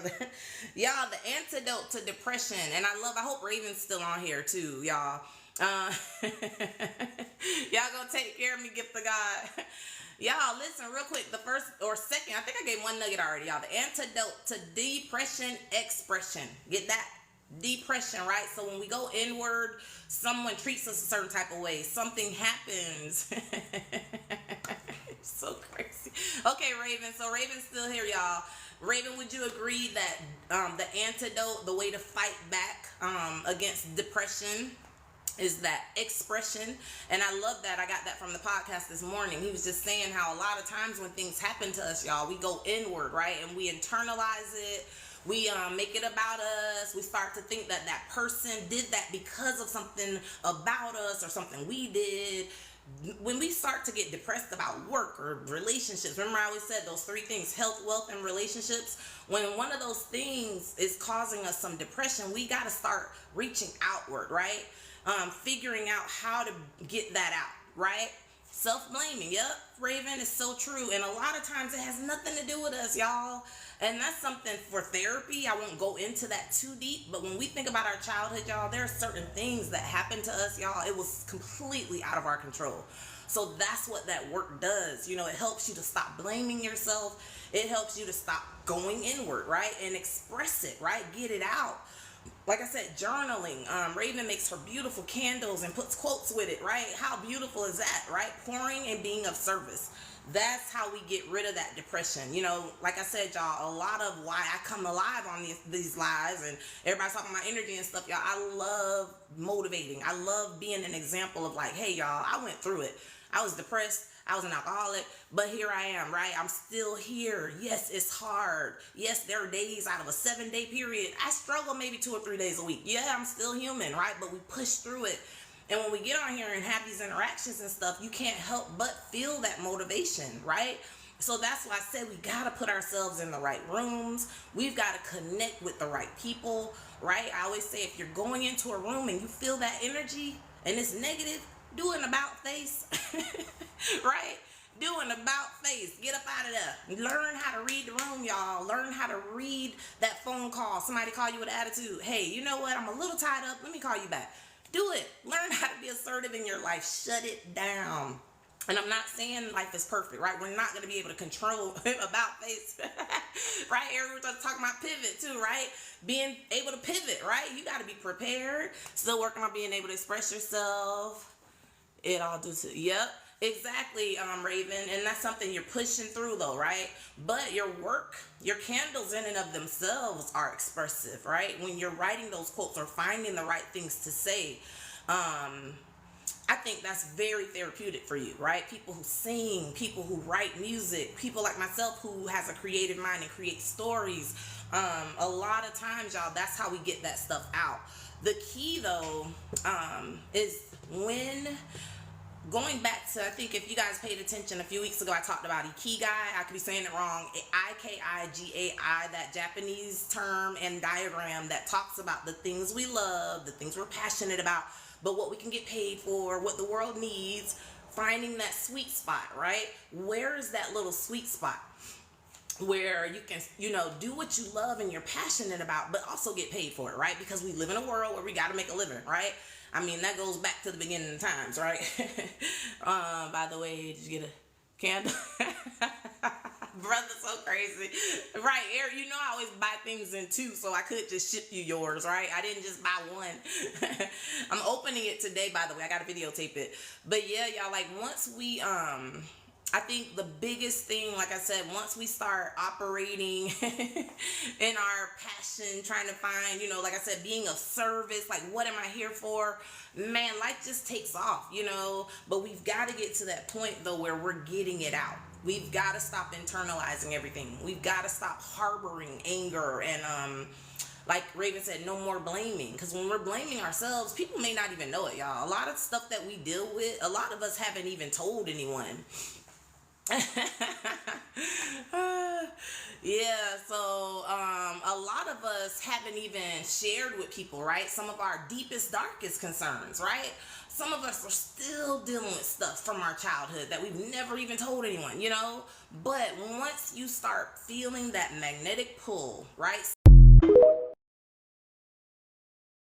brother. Y'all, the antidote to depression, and I hope Raven's still on here too, y'all. Y'all gonna take care of me, gift of God. Y'all, listen real quick. The first or second, I think I gave one nugget already, y'all. The antidote to depression, expression. Get that? Depression, right? So when we go inward, someone treats us a certain type of way, something happens. So crazy. Okay, Raven. So Raven's still here, y'all. Raven, would you agree that the antidote, the way to fight back against depression, is that expression? And I love that. I got that from the podcast this morning. He was just saying how a lot of times when things happen to us, y'all, we go inward, right? And we internalize it. We make it about us. We start to think that that person did that because of something about us or something we did. When we start to get depressed about work or relationships, remember I always said those three things: health, wealth, and relationships. When one of those things is causing us some depression, we got to start reaching outward, right? Figuring out how to get that out, right? Self-blaming. Yep, Raven, is so true. And a lot of times it has nothing to do with us, y'all. And that's something for therapy. I won't go into that too deep, but when we think about our childhood, y'all, there are certain things that happened to us, y'all. It was completely out of our control. So that's what that work does. You know, it helps you to stop blaming yourself. It helps you to stop going inward, right? And express it, right? Get it out. Like I said, journaling. Raven makes her beautiful candles and puts quotes with it, right? How beautiful is that, right? Pouring and being of service. That's how we get rid of that depression. You know, like I said, y'all, a lot of why I come alive on these lives, and everybody's talking about energy and stuff, y'all. I love motivating. I love being an example of like, hey, y'all, I went through it. I was depressed. I was an alcoholic, but here I am, right? I'm still here. Yes, it's hard. Yes, there are days out of a 7-day period. I struggle maybe 2 or 3 days a week. Yeah, I'm still human, right? But we push through it. And when we get on here and have these interactions and stuff, you can't help but feel that motivation, right? So that's why I said we got to put ourselves in the right rooms. We've got to connect with the right people, right? I always say if you're going into a room and you feel that energy and it's negative, do an about face, right? Do an about face. Get up out of there. Learn how to read the room, y'all. Learn how to read that phone call. Somebody call you with attitude. Hey, you know what? I'm a little tied up. Let me call you back. Do it. Learn how to be assertive in your life. Shut it down. And I'm not saying life is perfect, right? We're not going to be able to control about face, right? We're talking about pivot too, right? Being able to pivot, right? You got to be prepared. Still working on being able to express yourself. It all due to, yep, exactly, Raven. And that's something you're pushing through though, right? But your work, your candles in and of themselves are expressive, right? When you're writing those quotes or finding the right things to say, I think that's very therapeutic for you, right? People who sing, people who write music, people like myself who has a creative mind and create stories. A lot of times, y'all, that's how we get that stuff out. The key though, is when going back to, I think if you guys paid attention a few weeks ago, I talked about Ikigai. I could be saying it wrong. Ikigai, that Japanese term and diagram that talks about the things we love, the things we're passionate about, but what we can get paid for, what the world needs, finding that sweet spot, right? Where is that little sweet spot where you can, you know, do what you love and you're passionate about, but also get paid for it, right? Because we live in a world where we got to make a living, right? I mean, that goes back to the beginning of times, right? By the way, did you get a candle? Brother's so crazy. Right, Eric, you know I always buy things in two, so I could just ship you yours, right? I didn't just buy one. I'm opening it today, by the way. I got to videotape it. But yeah, y'all, like once we, I think the biggest thing, like I said, once we start operating in our passion, trying to find, you know, like I said, being of service, like what am I here for? Man, life just takes off, you know, but we've got to get to that point though where we're getting it out. We've got to stop internalizing everything. We've got to stop harboring anger and, like Raven said, no more blaming. Because when we're blaming ourselves, people may not even know it, y'all. A lot of stuff that we deal with, a lot of us haven't even told anyone. Yeah, so a lot lot of us haven't even shared with people, right? Some of our deepest, darkest concerns, right? Some of us are still dealing with stuff from our childhood that we've never even told anyone, you know? But once you start feeling that magnetic pull, right?